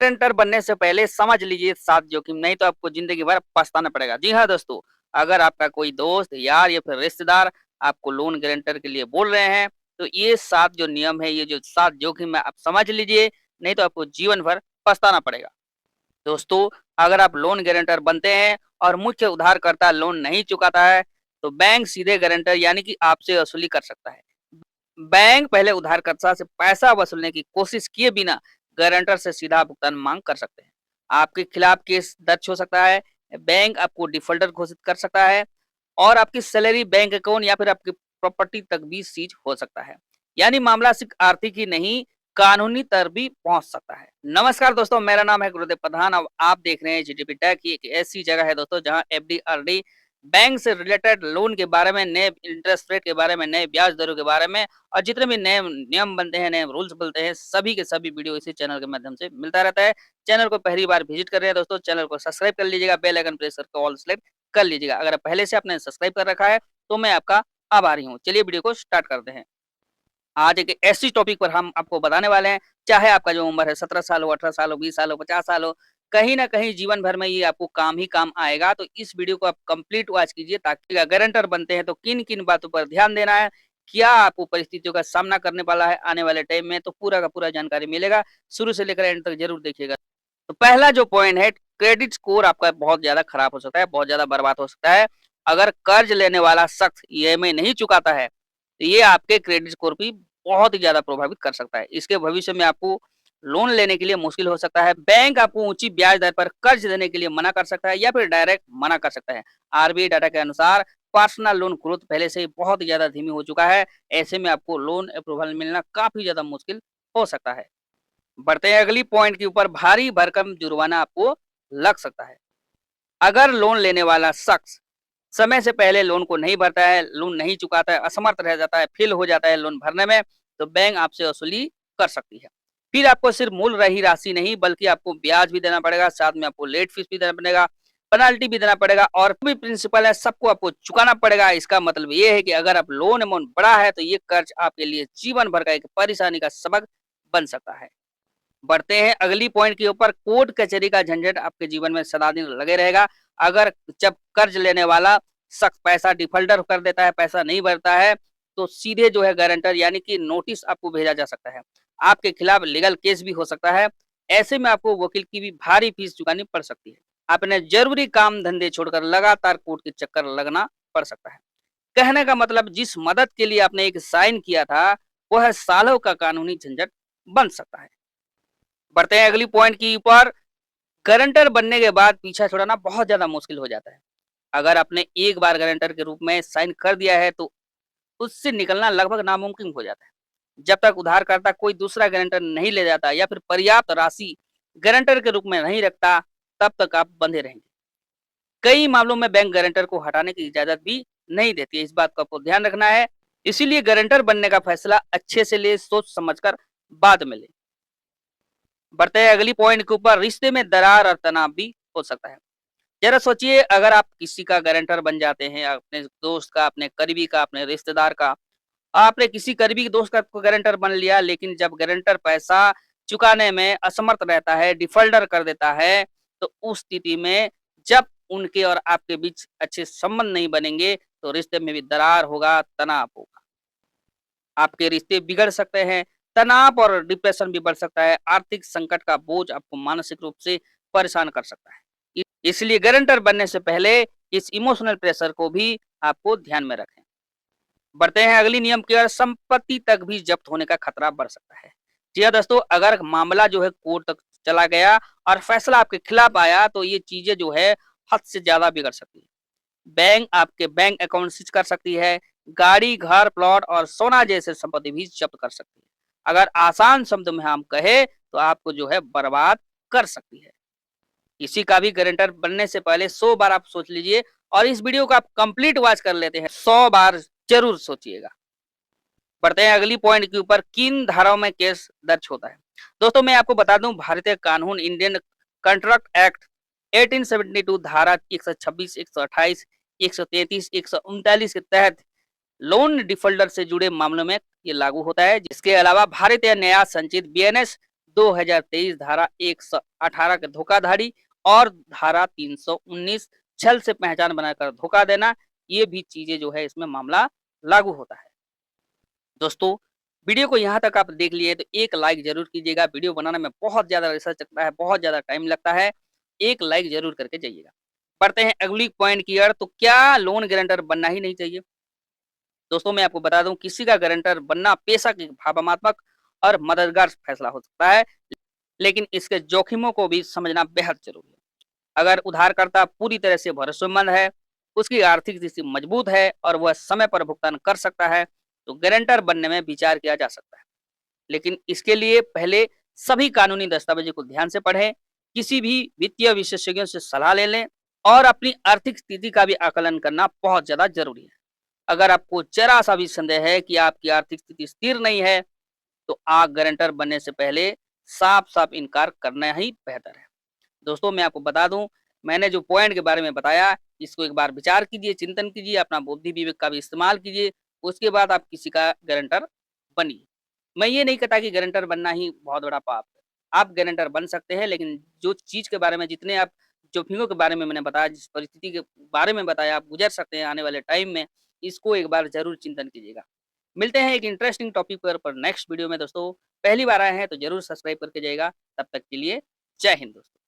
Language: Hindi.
गारंटर बनने से पहले समझ लीजिए 7 जोखिम, नहीं तो आपको जिंदगी भर पछताना पड़ेगा। जी हाँ दोस्तों, अगर आपका कोई दोस्त, यार या फिर रिश्तेदार आपको लोन गारंटर के लिए बोल रहे हैं, तो ये 7 जो नियम है, ये जो 7 जोखिम है, आप समझ लीजिए, नहीं तो आपको जीवन भर पछताना पड़ेगा। दोस्तों, अगर आप लोन गारंटर बनते हैं और मुख्य उधारकर्ता लोन नहीं चुकाता है, तो बैंक सीधे गारंटर यानी कि आपसे वसूली कर सकता है। बैंक पहले उधारकर्ता से पैसा वसूलने की कोशिश किए बिना गारंटर से सीधा भुगतान मांग कर सकते हैं। आपके खिलाफ केस दर्ज हो सकता है, बैंक आपको डिफॉल्टर घोषित कर सकता है और आपकी सैलरी, बैंक अकाउंट या फिर आपकी प्रॉपर्टी तक भी सीज हो सकता है। यानी मामला सिर्फ आर्थिक ही नहीं, कानूनी तर भी पहुंच सकता है। नमस्कार दोस्तों, मेरा नाम है गुरुदेव प्रधान और आप देख रहे हैं जीटीपी टेक। एक ऐसी जगह है दोस्तों जहां एफडी, आरडी, बैंक से रिलेटेड लोन के बारे में, नए इंटरेस्ट रेट के बारे में, नए ब्याज दरों के बारे में और जितने भी नए नियम बनते हैं, नए रूल्स बनते हैं, सभी के सभी वीडियो इसी चैनल के माध्यम से मिलता रहता है। चैनल को पहली बार विजिट कर रहे हैं दोस्तों, चैनल को सब्सक्राइब कर लीजिएगा, बेल आइकन प्रेस करके ऑल सेलेक्ट कर लीजिएगा। अगर पहले से आपने सब्सक्राइब कर रखा है तो मैं आपका आभारी हूँ। चलिए वीडियो को स्टार्ट करते हैं। आज एक ऐसी टॉपिक पर हम आपको बताने वाले हैं, चाहे आपका जो उम्र है 17 साल हो, 18 साल हो, 20 साल हो, 50 साल हो, कहीं न कहीं जीवन भर में ये आपको काम ही काम आएगा। तो इस वीडियो को आप कंप्लीट वॉच कीजिए ताकि गारंटर बनते हैं तो किन-किन बातों पर ध्यान देना है, क्या आपको परिस्थितियों का सामना करने वाला है आने वाले टाइम में, तो पूरा का पूरा जानकारी मिलेगा। शुरू से लेकर एंड तक ज़रूर देखिएगा। तो पहला जो पॉइंट है, क्रेडिट स्कोर आपका बहुत ज़्यादा खराब हो सकता है, बहुत ज़्यादा बर्बाद हो सकता है। अगर कर्ज लेने वाला शख्स ईएमआई नहीं चुकाता है, तो ये आपके क्रेडिट स्कोर भी बहुत ही ज़्यादा प्रभावित कर सकता है। इसके भविष्य में आपको लोन लेने के लिए मुश्किल हो सकता है। बैंक आपको ऊँची ब्याज दर पर कर्ज देने के लिए मना कर सकता है या फिर डायरेक्ट मना कर सकता है। आरबीआई डाटा के अनुसार पर्सनल लोन ग्रोथ पहले से ही बहुत ही ज़्यादा धीमी हो चुका है। ऐसे में आपको लोन अप्रूवल मिलना काफ़ी ज़्यादा मुश्किल हो सकता है। बढ़ते हैं अगली पॉइंट के ऊपर, भारी भरकम जुर्माना आपको लग सकता है। अगर लोन लेने वाला शख्स समय से पहले लोन को नहीं भरता है, लोन नहीं चुकाता है, असमर्थ रह जाता है, फेल हो जाता है लोन भरने में, तो बैंक आपसे वसूली कर सकती है। फिर आपको सिर्फ मूल रही राशि नहीं बल्कि आपको ब्याज भी देना पड़ेगा, साथ में आपको लेट फीस भी देना पड़ेगा, पेनल्टी भी देना पड़ेगा और भी प्रिंसिपल है सबको आपको चुकाना पड़ेगा। इसका मतलब ये है कि अगर आप लोन अमाउंट बड़ा है तो ये कर्ज आपके लिए जीवन भर का एक परेशानी का सबक बन सकता है। बढ़ते हैं अगली पॉइंट के ऊपर, कोर्ट कचहरी का झंझट आपके जीवन में सदा दिन लगे रहेगा। अगर जब कर्ज लेने वाला शख्स पैसा डिफॉल्टर कर देता है, पैसा नहीं भरता है, तो सीधे जो है गारंटर यानी कि नोटिस आपको भेजा जा सकता है। आपके खिलाफ लीगल केस भी हो सकता है। ऐसे में आपको वकील की भी भारी फीस चुकानी पड़ सकती है। आपने जरूरी काम धंधे छोड़कर लगातार कोर्ट के चक्कर लगना पड़ सकता है। कहने का मतलब, जिस मदद के लिए आपने एक साइन किया था, वह सालों का कानूनी झंझट बन सकता है। बढ़ते हैं अगली पॉइंट के ऊपर, गारंटर बनने के बाद पीछा छुड़ाना बहुत ज्यादा मुश्किल हो जाता है। अगर आपने एक बार गारंटर के रूप में साइन कर दिया है तो उससे निकलना लगभग नामुमकिन हो जाता है। जब तक उधारकर्ता कोई दूसरा गारंटर नहीं ले जाता या फिर पर्याप्त राशि गारंटर के रूप में नहीं रखता, तब तक आप बंधे रहेंगे। कई मामलों में बैंक गारंटर को हटाने की इजाजत भी नहीं देती है। इस बात का आपको ध्यान रखना है। इसीलिए गारंटर बनने का फैसला अच्छे से ले, सोच समझकर बाद में ले। बढ़ते हैं अगली पॉइंट के ऊपर, रिश्ते में दरार और तनाव भी हो सकता है। जरा सोचिए, अगर आप किसी का गारंटर बन जाते हैं, अपने दोस्त का, अपने करीबी का, अपने रिश्तेदार का, आपने किसी करीबी दोस्त का गारंटर बन लिया, लेकिन जब गारंटर पैसा चुकाने में असमर्थ रहता है, डिफॉल्टर कर देता है, तो उस स्थिति में जब उनके और आपके बीच अच्छे संबंध नहीं बनेंगे, तो रिश्ते में भी दरार होगा, तनाव होगा। आपके रिश्ते बिगड़ सकते हैं, तनाव और डिप्रेशन भी बढ़ सकता है, आर्थिक संकट का बोझ आपको मानसिक रूप से परेशान कर सकता है। इसलिए गारंटर बनने से पहले इस इमोशनल प्रेशर को भी आपको ध्यान में रखें। बढ़ते हैं अगली नियम की ओर, संपत्ति तक भी जब्त होने का खतरा बढ़ सकता है। जी हाँ दोस्तों, अगर मामला जो है कोर्ट तक चला गया और फैसला आपके खिलाफ आया, तो ये चीजें जो है हद से ज्यादा बिगड़ सकती है। बैंक आपके बैंक अकाउंट सीज कर सकती है, गाड़ी, घर, प्लॉट और सोना जैसे संपत्ति भी जब्त कर सकती है। अगर आसान शब्दों में हम कहे तो आपको जो है बर्बाद कर सकती है। किसी का भी गारंटर बनने से पहले 100 बार आप सोच लीजिए और इस वीडियो को आप कंप्लीट वॉच कर लेते हैं, 100 बार जरूर सोचिएगा। बढ़ते हैं अगली पॉइंट के ऊपर, किन धाराओं में केस दर्ज होता है। दोस्तों मैं आपको बता दूं, भारतीय कानून इंडियन कॉन्ट्रैक्ट एक्ट 1872 धारा 126, 128, 133, 139 के तहत लोन डिफॉल्टर से जुड़े मामलों में ये लागू होता है। जिसके अलावा भारतीय न्याय संचित बीएनएस 2023 धारा 118 के धोखाधड़ी और धारा 319 छल से पहचान बनाकर धोखा देना, ये भी चीजें जो है इसमें मामला लागू होता है। दोस्तों, वीडियो को यहाँ तक आप देख लिए तो एक लाइक जरूर कीजिएगा। वीडियो बनाने में बहुत ज्यादा रिसर्च लगता है, बहुत ज्यादा टाइम लगता है, एक लाइक जरूर करके जाइएगा। बढ़ते हैं अगली पॉइंट की ओर। तो क्या लोन गारंटर बनना ही नहीं चाहिए? दोस्तों, मैं आपको बता दूं, किसी का गारंटर बनना पेशा की भावनात्मक और मददगार फैसला हो सकता है, लेकिन इसके जोखिमों को भी समझना बेहद जरूरी है। अगर उधारकर्ता पूरी तरह से भरोसेमंद है, उसकी आर्थिक स्थिति मजबूत है और वह समय पर भुगतान कर सकता है, तो गारंटर बनने में विचार किया जा सकता है। लेकिन इसके लिए पहले सभी कानूनी दस्तावेजों को ध्यान से पढ़ें, किसी भी वित्तीय विशेषज्ञों से सलाह ले लें और अपनी आर्थिक स्थिति का भी आकलन करना बहुत ज्यादा जरूरी है। अगर आपको जरा सा भी संदेह है कि आपकी आर्थिक स्थिति स्थिर नहीं है, तो आप गारंटर बनने से पहले साफ-साफ इनकार करना ही बेहतर है। दोस्तों, मैं आपको बता दूं, मैंने जो पॉइंट के बारे में बताया, इसको एक बार विचार कीजिए, चिंतन कीजिए, अपना बुद्धि विवेक का भी इस्तेमाल कीजिए, उसके बाद आप किसी का गारंटर बनिए। मैं ये नहीं कहता कि गारंटर बनना ही बहुत बड़ा पाप है। आप गारंटर बन सकते हैं, लेकिन जो चीज़ के बारे में जितने आप जोखिमों के बारे में मैंने बताया, जिस परिस्थिति के बारे में बताया, आप गुज़र सकते हैं आने वाले टाइम में, इसको एक बार ज़रूर चिंतन कीजिएगा। मिलते हैं एक इंटरेस्टिंग टॉपिक पर नेक्स्ट वीडियो में दोस्तों। पहली बार आए हैं तो ज़रूर सब्सक्राइब करके जाइएगा। तब तक के लिए जय हिंद दोस्तों।